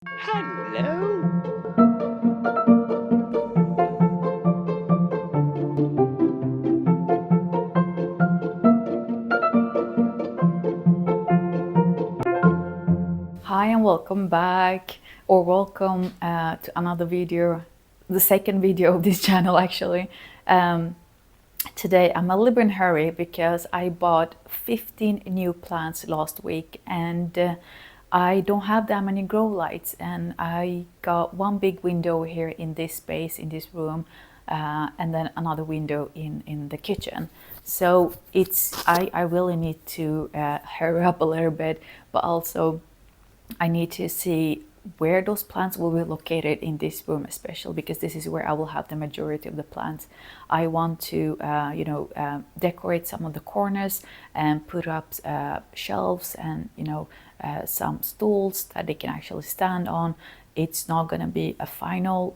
Hello. Hi and welcome back, or welcome to another video, the second video of this channel actually. Today I'm a little bit in a hurry because I bought 15 new plants last week and I don't have that many grow lights, and I got one big window here in this space, in this room, and then another window in the kitchen. So I really need to hurry up a little bit, but also I need to see where those plants will be located in this room, especially because this is where I will have the majority of the plants. I want to, decorate some of the corners and put up shelves and, some stools that they can actually stand on. It's not going to be a final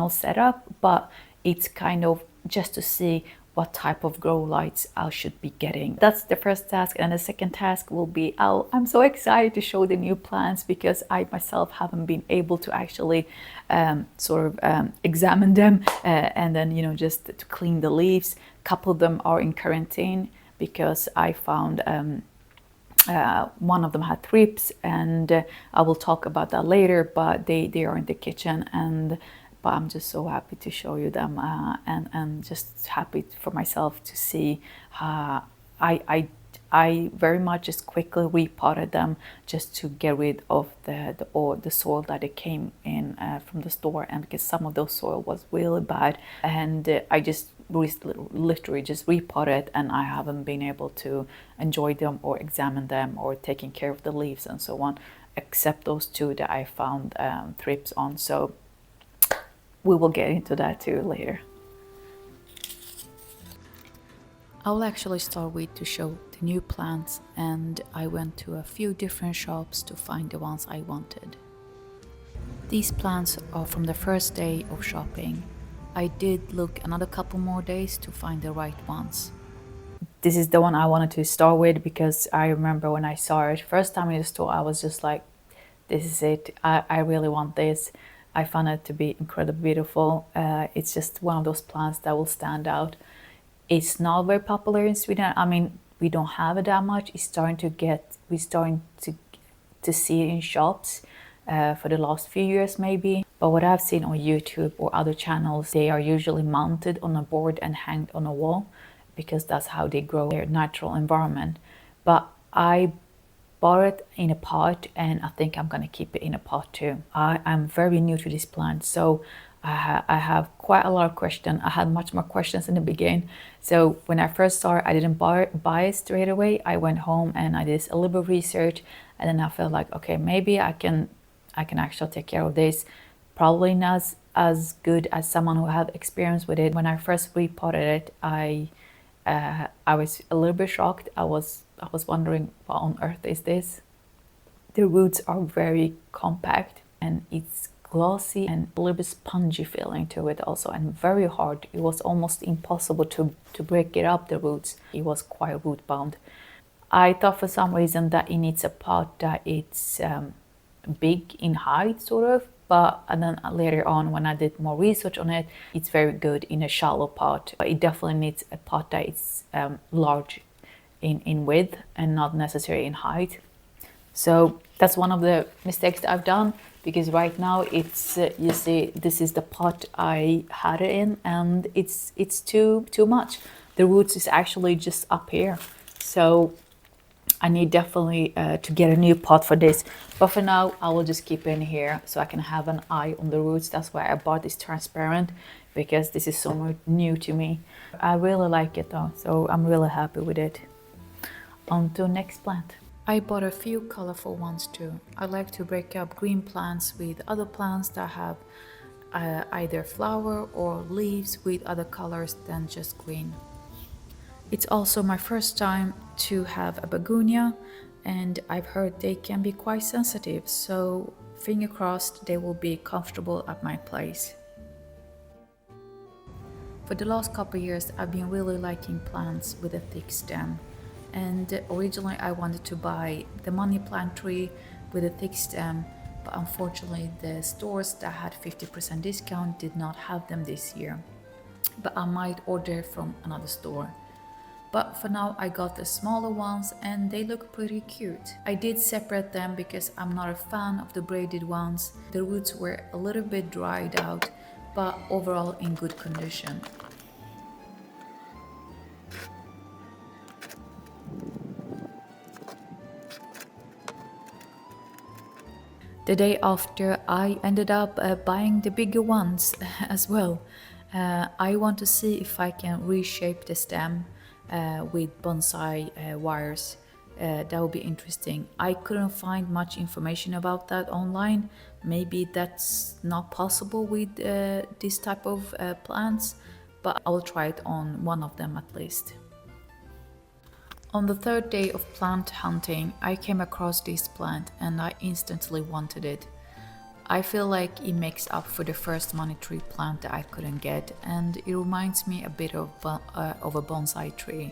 setup, but it's kind of just to see what type of grow lights I should be getting. That's the first task, and the second task will be I'm so excited to show the new plants because I myself haven't been able to actually examine them and then just to clean the leaves. A couple of them are in quarantine because I found one of them had thrips, and I will talk about that later, but they are in the kitchen, but I'm just so happy to show you them and just happy for myself to see. I very much just quickly repotted them just to get rid of the soil that it came in from the store, and because some of those soil was really bad, and I just literally just repotted, and I haven't been able to enjoy them or examine them or taking care of the leaves and so on, except those two that I found thrips on. So we will get into that too later. I will actually start with to show the new plants, and I went to a few different shops to find the ones I wanted. These plants are from the first day of shopping. I did look another couple more days to find the right ones. This is the one I wanted to start with because I remember when I saw it first time in the store, I was just like, this is it. I really want this. I found it to be incredibly beautiful. It's just one of those plants that will stand out. It's not very popular in Sweden. I mean, we don't have it that much. We're starting to see it in shops for the last few years maybe. But what I've seen on YouTube or other channels, they are usually mounted on a board and hanged on a wall because that's how they grow in their natural environment. But I bought it in a pot, and I think I'm going to keep it in a pot too. I'm very new to this plant, so I have quite a lot of questions. I had much more questions in the beginning. So when I first saw it, I didn't buy it straight away. I went home and I did a little bit of research, and then I felt like, okay, maybe I can actually take care of this. Probably not as good as someone who had experience with it. When I first repotted it, I was a little bit shocked. I was wondering, what on earth is this? The roots are very compact, and it's glossy and a little bit spongy feeling to it also, and very hard. It was almost impossible to break it up, the roots. It was quite root bound. I thought for some reason that it needs a pot that it's big in height, sort of, but and then later on when I did more research on it, it's very good in a shallow pot. But it definitely needs a pot that is large in width and not necessarily in height. So that's one of the mistakes that I've done, because right now it's you see, this is the pot I had it in, and it's too much. The roots is actually just up here, so I need definitely to get a new pot for this. But for now, I will just keep it in here so I can have an eye on the roots. That's why I bought this transparent, because this is so new to me. I really like it though, so I'm really happy with it. On to next plant. I bought a few colorful ones too. I like to break up green plants with other plants that have either flower or leaves with other colors than just green. It's also my first time to have a begonia, and I've heard they can be quite sensitive, so finger crossed they will be comfortable at my place. For the last couple of years, I've been really liking plants with a thick stem, and originally I wanted to buy the money plant tree with a thick stem, but unfortunately the stores that had 50% discount did not have them this year. But I might order from another store. But for now I got the smaller ones and they look pretty cute. I did separate them because I'm not a fan of the braided ones. The roots were a little bit dried out, but overall in good condition. The day after, I ended up buying the bigger ones as well. I want to see if I can reshape the stem with bonsai wires. That would be interesting. I couldn't find much information about that online. Maybe that's not possible with this type of plants, but I will try it on one of them at least. On the third day of plant hunting, I came across this plant and I instantly wanted it. I feel like it makes up for the first money tree plant that I couldn't get, and it reminds me a bit of a bonsai tree.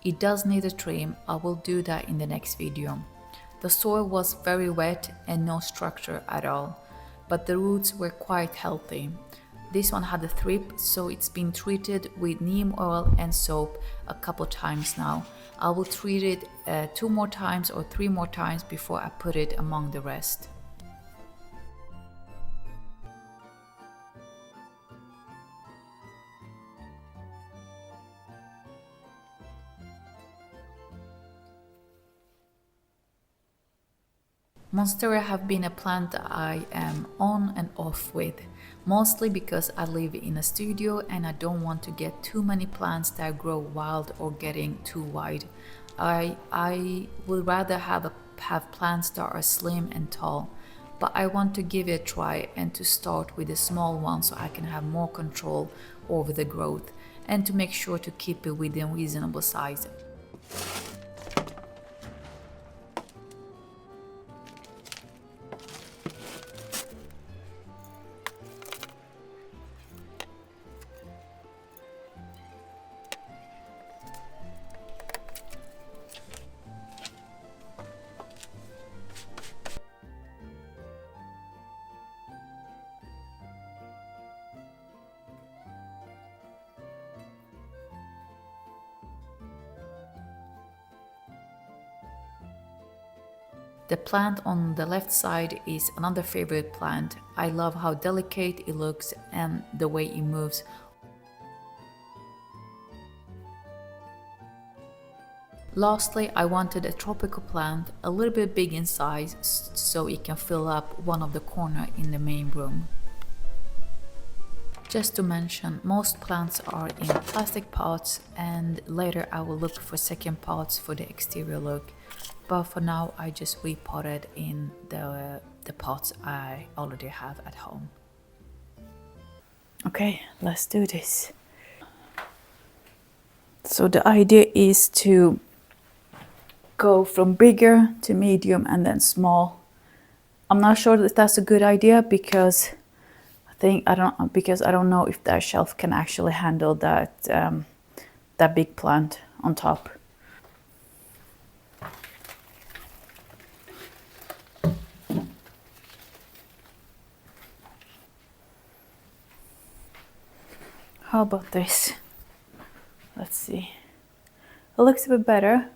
It does need a trim. I will do that in the next video. The soil was very wet and no structure at all, but the roots were quite healthy. This one had a thrip, so it's been treated with neem oil and soap a couple times now. I will treat it 2 more times or 3 more times before I put it among the rest. Monstera have been a plant that I am on and off with, mostly because I live in a studio and I don't want to get too many plants that grow wild or getting too wide. I would rather have plants that are slim and tall, but I want to give it a try and to start with a small one so I can have more control over the growth and to make sure to keep it within reasonable size. The plant on the left side is another favorite plant. I love how delicate it looks and the way it moves. Lastly, I wanted a tropical plant, a little bit big in size, so it can fill up one of the corners in the main room. Just to mention, most plants are in plastic pots and later I will look for second pots for the exterior look. But for now I just repotted in the pots I already have at home. Okay, let's do this. So the idea is to go from bigger to medium and then small. I'm not sure that that's a good idea because I don't know if that shelf can actually handle that big plant on top. How about this? Let's see. It looks a bit better.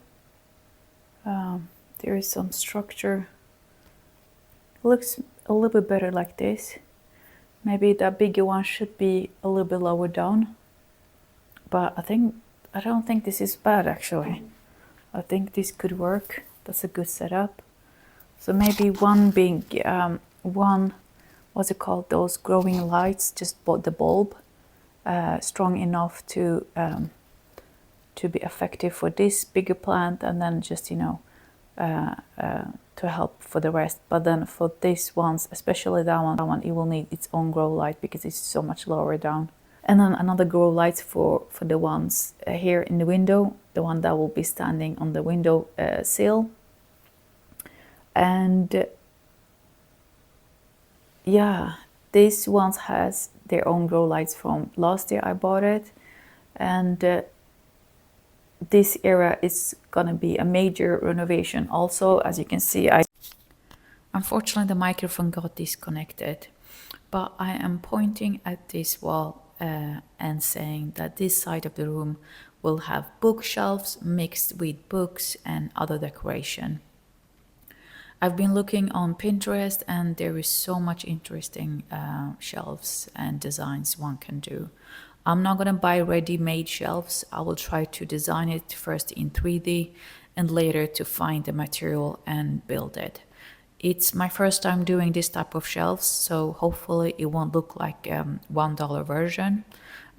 There is some structure. It looks a little bit better like this. Maybe that bigger one should be a little bit lower down. But I don't think this is bad actually. I think this could work. That's a good setup. So maybe one big, what's it called? Those growing lights, just the bulb, strong enough to be effective for this bigger plant, and then just to help for the rest. But then for these ones, especially that one, it will need its own grow light because it's so much lower down. And then another grow light for the ones here in the window, the one that will be standing on the window sill. And yeah, these ones has their own grow lights from last year I bought it. And this area is gonna be a major renovation also. As you can see, Unfortunately, the microphone got disconnected, but I am pointing at this wall and saying that this side of the room will have bookshelves mixed with books and other decoration. I've been looking on Pinterest and there is so much interesting shelves and designs one can do. I'm not going to buy ready-made shelves. I will try to design it first in 3D and later to find the material and build it. It's my first time doing this type of shelves, so hopefully it won't look like $1 version.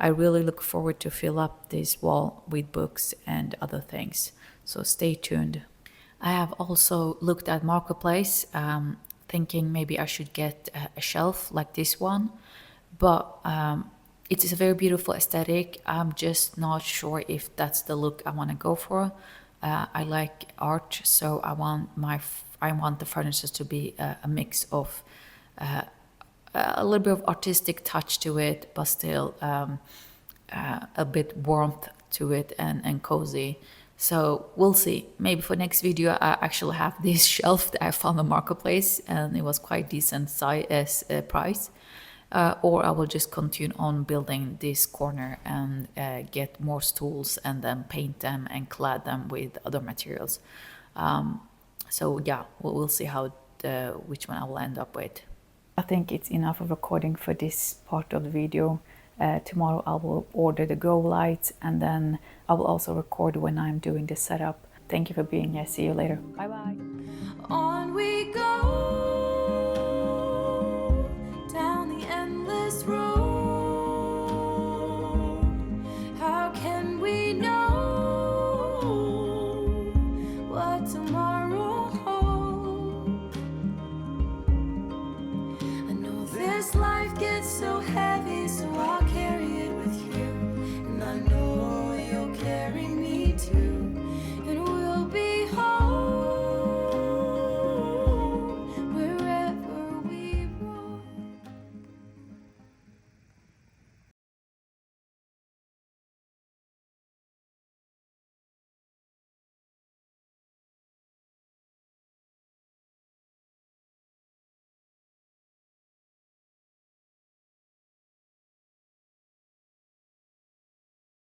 I really look forward to fill up this wall with books and other things, so stay tuned. I have also looked at Marketplace, thinking maybe I should get a shelf like this one, but it is a very beautiful aesthetic. I'm just not sure if that's the look I want to go for. I like art, so I want the furniture to be a mix of a little bit of artistic touch to it, but still a bit warmth to it and cozy. So we'll see. Maybe for next video I actually have this shelf that I found on Marketplace and it was quite decent size price. Or I will just continue on building this corner and get more stools and then paint them and clad them with other materials. So yeah, we'll see how which one I will end up with. I think it's enough of recording for this part of the video. Tomorrow I will order the grow lights and then I will also record when I'm doing the setup. Thank you for being here. See you later. Bye bye. On we go.